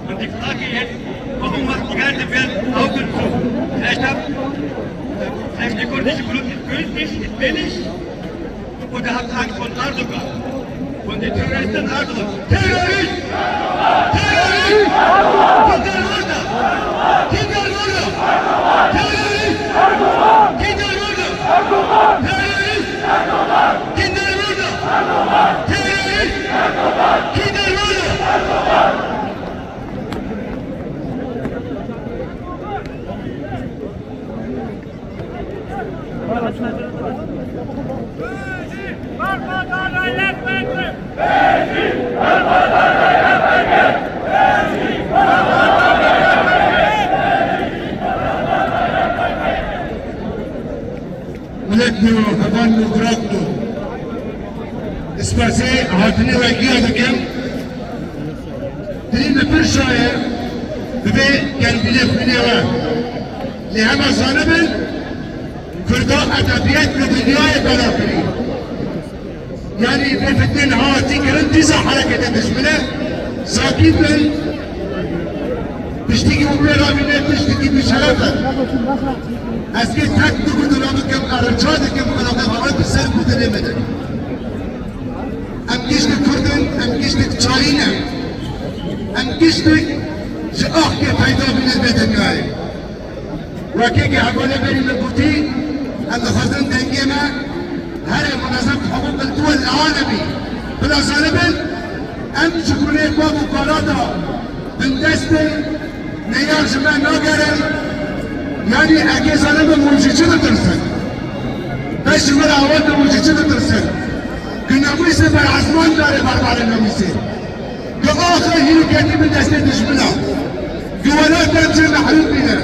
Und die Frage jetzt, warum macht die ganze Welt Augen zu? Vielleicht die kurdische Blut ist günstig, ist billig und er hat Angst von Erdogan. Von den Terroristen Erdogan. Terrorist! Terrorist! Kindermörder! Kindermörder! Terrorist! Kindermörder! Terrorist! Kindermörder! Terrorist! Kindermörder! ولدنا وحضرنا وقراتنا اسمع سي هاتني وعقيا ذكم تريد بر شاير ببي كان بليف بليوان لهما صانبا كردا أدبيات بدنياي بلافري يعني في الدين هاتي كرنتيزا حركة تشمله ساكيبا تشتكي وبيرا منه تشتكي بشرفه اسكي تك تقول لهم كم ارجاد كم انا هوا بسر بدل مدن ام كيشت كردن ام كيشت تشاينا ام كيشت جاخ كي فايده من البدن جاي وكيكي حقوله بين البوتي ان خزن دنجما هذا منظمه حقوق الدول العالمي بلا ظالمين ام شكرني بابو قرادا بندستن نيار جمع ناقرن يعني اگه ظالم موجیچه ندرسن بش مرا آواد موجیچه ندرسن که نمیسه بر عثمان داره بربار نمیسه که آخر هیرو کردی به دست دشمنا که ولا تنجه محروم بینه